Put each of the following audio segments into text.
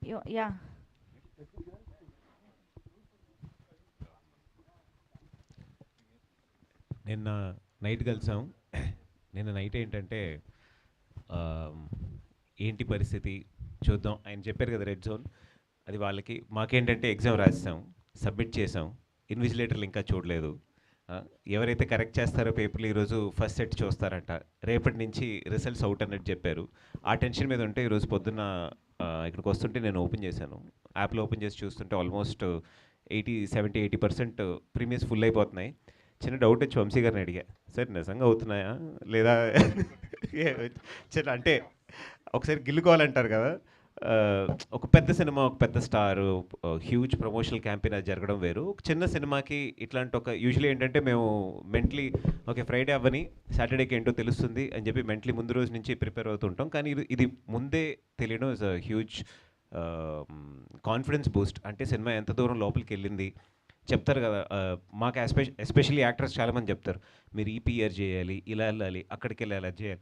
Yeah. నిన్న night కలిసాం. నిన్న నైట్ ఏంటంటే ఏంటి పరిస్థితి చూద్దాం. ఆయన చెప్పారు కదా రెడ్ జోన్, అది వాళ్ళకి. మాకేంటంటే ఎగ్జామ్ రాసాం, సబ్మిట్ చేసాం, ఇన్విజిలేటర్లు ఇంకా చూడలేదు. ఆ, ఎవరైతే కరెక్ట్ చేస్తారో పేపర్లు ఈరోజు ఫస్ట్ సెట్ చూస్తారంట. రేపటి నుంచి రిజల్ట్స్ అవుట్ అన్నట్టు చెప్పారు. ఆ టెన్షన్ మీద ఉంటే ఈరోజు పొద్దున్న ఇక్కడికి వస్తుంటే నేను ఓపెన్ చేశాను. యాప్లో ఓపెన్ చేసి చూస్తుంటే ఆల్మోస్ట్ 70-80% ప్రీమియస్ ఫుల్ అయిపోతున్నాయి. చిన్న డౌట్ వచ్చి వంశీ గారిని అడిగా, సార్ నిజంగా అవుతున్నాయా లేదా? చిన్న అంటే ఒకసారి గిల్లుకోవాలంటారు కదా. ఆ, ఒక పెద్ద సినిమా, ఒక పెద్ద స్టార్, హ్యూజ్ ప్రమోషనల్ క్యాంపెయిన్ అది జరగడం వేరు. ఒక చిన్న సినిమాకి ఇట్లాంటి ఒక యూజువలీ ఏంటంటే మేము మెంటలీ ఓకే ఫ్రైడే అవ్వని సాటర్డేకి ఏంటో తెలుస్తుంది అని చెప్పి మెంటలీ ముందు రోజు నుంచి ప్రిపేర్ అవుతుంటాం. కానీ ఇది ముందే తెలియడం is a huge confidence Boost. అంటే సినిమా ఎంత దూరం లోపలికి వెళ్ళింది చెప్తారు కదా. మాకు ఎస్పెషల్లీ యాక్టర్స్ చాలామంది చెప్తారు, మీరు ఈ పిఆర్ చేయాలి, ఇలా వెళ్ళాలి, అక్కడికి వెళ్ళాలి, అది చేయాలి.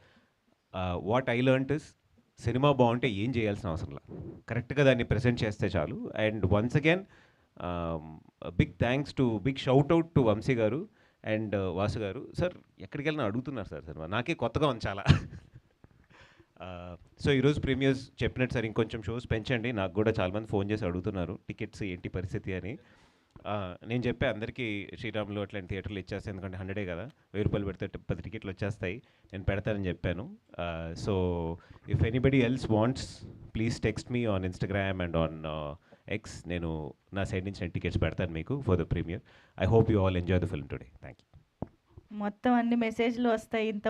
What I learnt is, cinema బాగుంటే ఏం చేయాల్సిన అవసరం లేదు, కరెక్ట్గా దాన్ని ప్రజెంట్ చేస్తే చాలు. And once again big shout out to Vamshi గారు అండ్ వాసు గారు. సార్ ఎక్కడికి వెళ్ళినా అడుగుతున్నారు సార్ సినిమా, నాకే కొత్తగా ఉంది చాలా. సో ఈరోజు ప్రీమియర్స్ చెప్పినట్టు సార్ ఇంకొంచెం షోస్ పెంచండి. నాకు కూడా చాలామంది ఫోన్ చేసి అడుగుతున్నారు టికెట్స్ ఏంటి పరిస్థితి అని. నేను చెప్పే అందరికీ శ్రీరాములు అట్లాంటి థియేటర్లు ఇచ్చేస్తాయి, ఎందుకంటే 100 కదా, 1000 రూపాయలు పెడితే 10 టికెట్లు వచ్చేస్తాయి, నేను పెడతానని చెప్పాను. So if anybody else wants, please text me on Instagram and on X. నేను నా సైడ్ నుంచి నేను టికెట్స్ పెడతాను మీకు for the premiere. I hope you all enjoy the film today. Thank you. మొత్తం అన్ని మెసేజ్లు వస్తాయి ఇంత